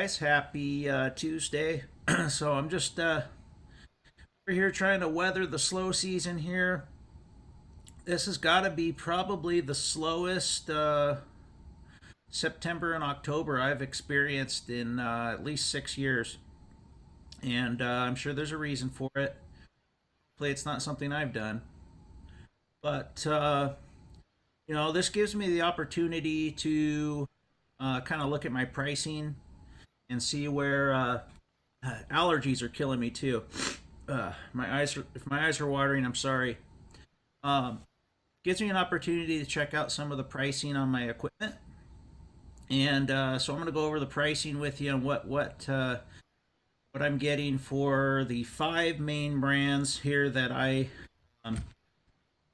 guys, happy Tuesday. So I'm just over here trying to weather the slow season here. This has got to be probably the slowest September and October I've experienced in at least 6 years, and I'm sure there's a reason for it. Hopefully, it's not something I've done, but this gives me the opportunity to kind of look at my pricing and see where allergies are killing me too. If my eyes are watering, I'm sorry. Um, Gives me an opportunity to check out some of the pricing on my equipment, and so I'm going to go over the pricing with you and what I'm getting for the five main brands here that um,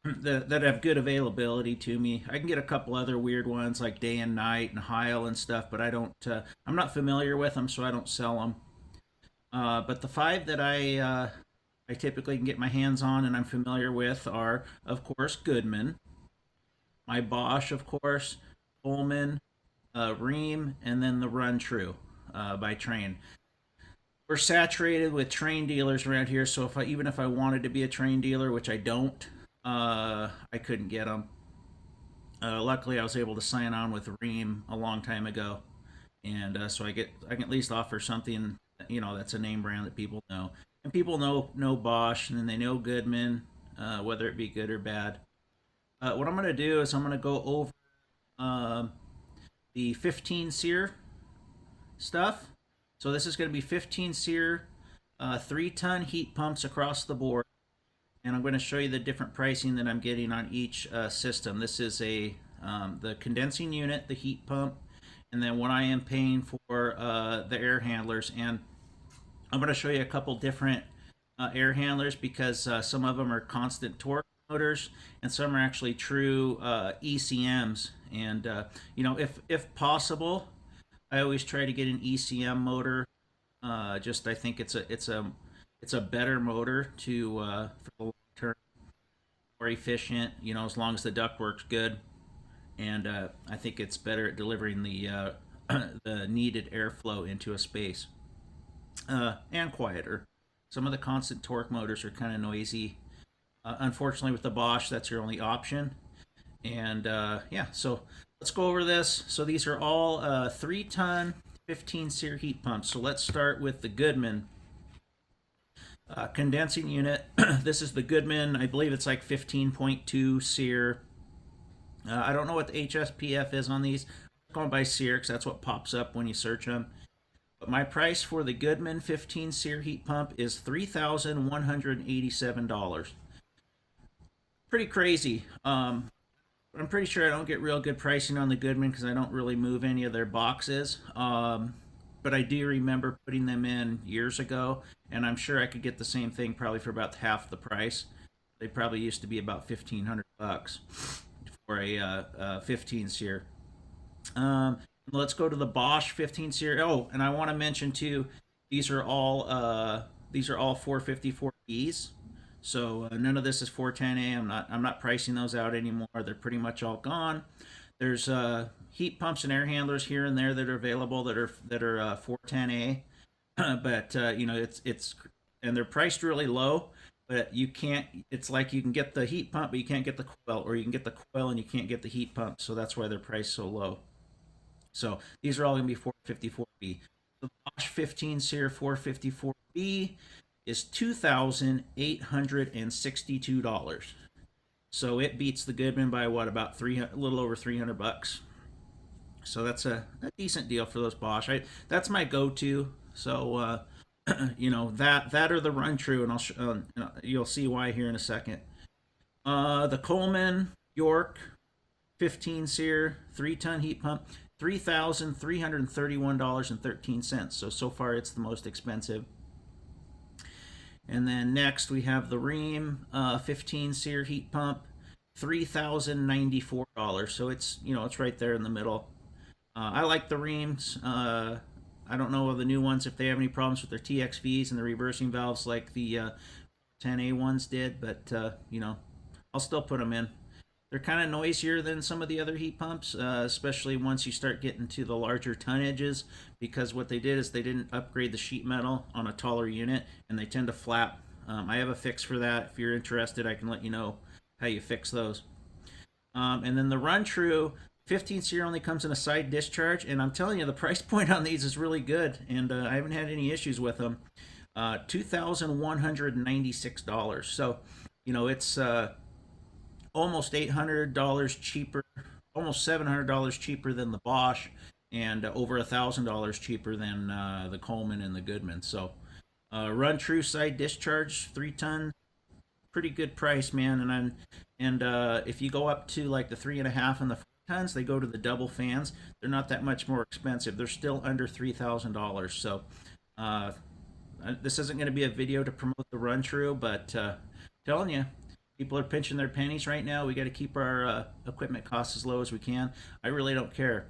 that have good availability to me. I can get a couple other weird ones like Day and Night and Heil and stuff, but I don't. I'm not familiar with them, so I don't sell them. But the five that I typically can get my hands on and I'm familiar with are, of course, Goodman, my Bosch, of course, Coleman, Ream, and then the Run True by Train. We're saturated with Train dealers around here, so even if I wanted to be a Train dealer, which I don't, I couldn't get them. Luckily, I was able to sign on with Ream a long time ago, and so I can at least offer something that's a name brand that people know, and people know Bosch and they know Goodman, whether it be good or bad. What I'm going to do is I'm going to go over um, the 15 SEER stuff. So this is going to be 15 SEER 3-ton heat pumps across the board, and I'm going to show you the different pricing that I'm getting on each system. This is the condensing unit, the heat pump, and then what I am paying for the air handlers. And I'm going to show you a couple different air handlers because some of them are constant torque motors and some are actually true ECMs. And if possible, I always try to get an ECM motor. Just I think it's a better motor to for the long term, more efficient. As long as the duct works good, and I think it's better at delivering the the needed airflow into a space, and quieter. Some of the constant torque motors are kind of noisy. Unfortunately, with the Bosch, that's your only option. And yeah, so let's go over this. So these are all 3-ton 15 SEER heat pumps. So let's start with the Goodman condensing unit. This is the Goodman. I believe it's like 15.2 SEER. I don't know what the HSPF is on these. I'm going by SEER because that's what pops up when you search them. But my price for the Goodman 15 SEER heat pump is $3,187. Pretty crazy. I'm pretty sure I don't get real good pricing on the Goodman because I don't really move any of their boxes. But I do remember putting them in years ago, and I'm sure I could get the same thing probably for about half the price. They probably used to be about $1,500 for a 15 SEER. Let's go to the Bosch 15 SEER. Oh, and I want to mention too, these are all 454Bs. So none of this is 410A. I'm not pricing those out anymore. They're pretty much all gone. There's heat pumps and air handlers here and there that are available that are 410A, but it's and they're priced really low. But you can't. It's like you can get the heat pump, but you can't get the coil, or you can get the coil and you can't get the heat pump. So that's why they're priced so low. So these are all going to be 454B. The Bosch 15 SEER 454B is $2,862. So it beats the Goodman by about a little over $300. So that's a decent deal for those Bosch. That's my go-to. So that or the Run True, and you'll see why here in a second. The Coleman York 15 SEER 3-ton heat pump, $3,331.13. So far it's the most expensive. And then next we have the Ream 15 SEER heat pump, $3,094. So it's right there in the middle. I like the Reams. I don't know of the new ones if they have any problems with their TXVs and the reversing valves like the 10A ones did, but I'll still put them in. They're kind of noisier than some of the other heat pumps, especially once you start getting to the larger tonnages, because what they did is they didn't upgrade the sheet metal on a taller unit, and they tend to flap. I have a fix for that. If you're interested, I can let you know how you fix those. And then the Run True 15 series only comes in a side discharge, and I'm telling you, the price point on these is really good, and I haven't had any issues with them. $2,196. So, it's almost $800 cheaper, almost $700 cheaper than the Bosch, and over $1,000 cheaper than the Coleman and the Goodman. So, Run True side discharge, 3 ton, pretty good price, man. And if you go up to like the 3.5 and the 4 tons, they go to the double fans. They're not that much more expensive. They're still under $3,000. So uh, this isn't going to be a video to promote the Run True, but telling you, people are pinching their pennies right now. We got to keep our equipment costs as low as we can. I really don't care.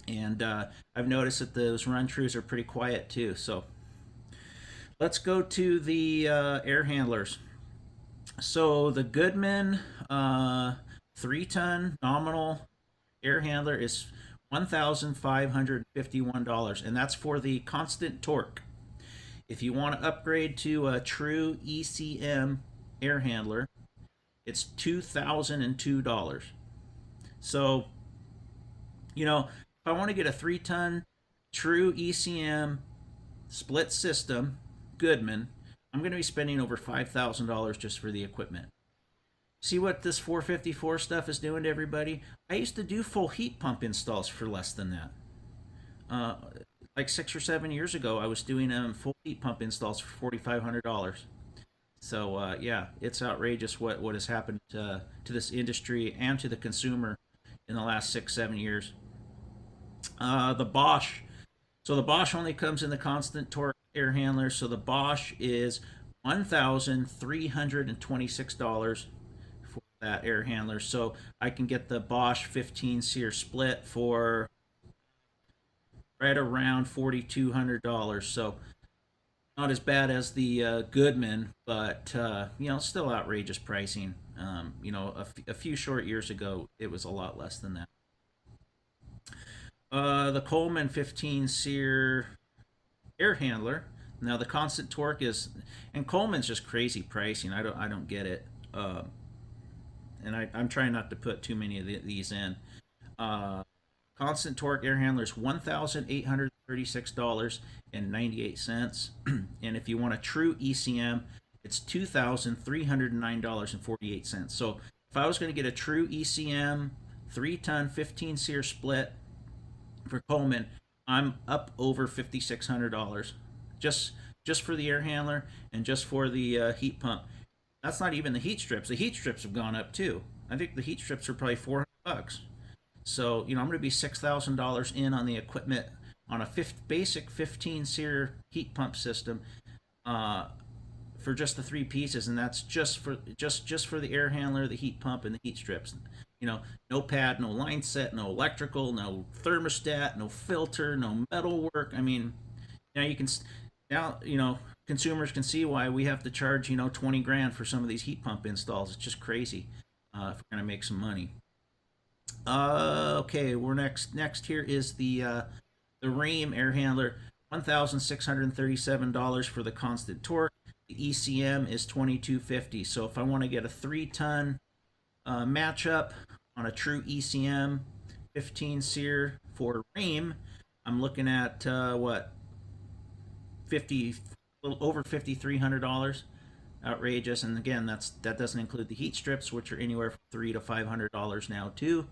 And I've noticed that those Run Trues are pretty quiet too. So let's go to the air handlers. So the Goodman 3 ton nominal air handler is $1,551, and that's for the constant torque. If you want to upgrade to a true ECM air handler, it's $2,002. So, if I want to get a 3 ton true ECM split system Goodman, I'm going to be spending over $5,000 just for the equipment. See what this 454 stuff is doing to everybody? I used to do full heat pump installs for less than that. Uh, like 6 or 7 years ago, I was doing full heat pump installs for $4,500. So yeah, it's outrageous what has happened to this industry and to the consumer in the last 6 7 years. The Bosch. So the Bosch only comes in the constant torque air handler. So the Bosch is $1,326 for that air handler. So I can get the Bosch 15 seer split for right around $4,200. So not as bad as the Goodman, but still outrageous pricing. A few short years ago, it was a lot less than that. The Coleman 15 seer air handler. Now the constant torque is, and Coleman's just crazy pricing. I don't get it. And I'm trying not to put too many of these in. Uh, Constant torque air handler is $1,836.98, and if you want a true ECM, it's $2,309.48. So if I was going to get a true ECM 3 ton 15 seer split for Coleman, I'm up over $5,600 just just for the air handler and just for the heat pump. That's not even the heat strips. The heat strips have gone up too. I think the heat strips are probably $400. So I'm going to be $6,000 in on the equipment on a basic 15 SEER heat pump system for just the 3 pieces, and that's just for the air handler, the heat pump, and the heat strips. No pad, no line set, no electrical, no thermostat, no filter, no metal work. I mean, now you can now consumers can see why we have to charge 20 grand for some of these heat pump installs. It's just crazy if we're gonna make some money. Okay, we're next here is the Rheem air handler, $1,637 for the constant torque. The ECM is $2,250. So if I want to get a 3 ton matchup on a true ECM 15 SEER for Rheem, I'm looking at what 50, a little over $5,300. Outrageous. And again, that doesn't include the heat strips, which are anywhere from $300 to $500 now too.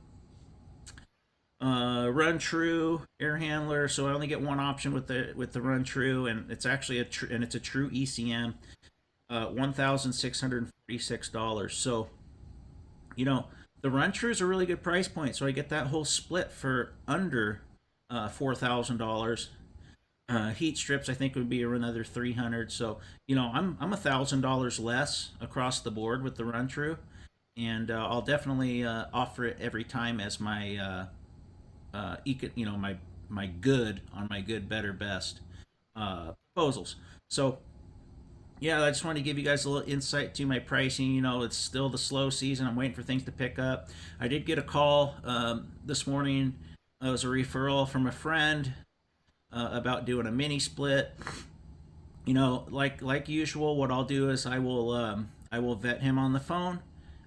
Run True air handler. So I only get one option with the Run True, and it's actually it's a true ECM. $1,646. So the Run True is a really good price point. So I get that whole split for under $4,000. Heat strips I think would be another 300. So I'm $1,000 less across the board with the Run True, and I'll definitely offer it every time as my my good on my good better best proposals. So Yeah, I just wanted to give you guys a little insight to my pricing. You know, it's still the slow season. I'm waiting for things to pick up. I did get a call this morning. It was a referral from a friend about doing a mini split. You know, like usual, what I'll do is I will vet him on the phone,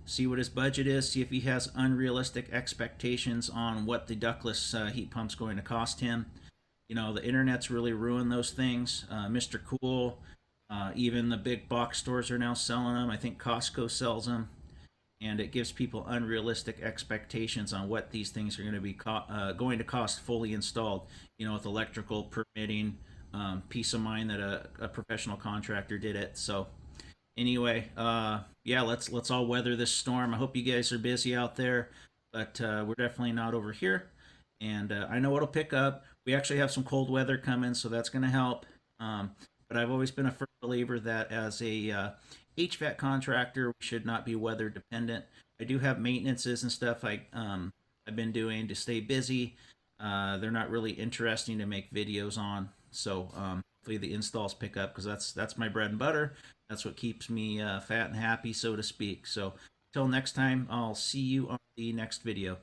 see what his budget is, see if he has unrealistic expectations on what the ductless heat pump's going to cost him. You know, the internet's really ruined those things. Mr. Cool, even the big box stores are now selling them. I think Costco sells them, and it gives people unrealistic expectations on what these things are going to be going to cost fully installed. You know, with electrical permitting, peace of mind that a professional contractor did it. So anyway, yeah, let's all weather this storm. I hope you guys are busy out there, but we're definitely not over here. And I know it'll pick up. We actually have some cold weather coming, so that's going to help. Um, but I've always been a firm believer that as a HVAC contractor, we should not be weather dependent. I do have maintenances and stuff I've been doing to stay busy. They're not really interesting to make videos on, so hopefully the installs pick up because that's my bread and butter. That's what keeps me fat and happy, so to speak. So, till next time, I'll see you on the next video.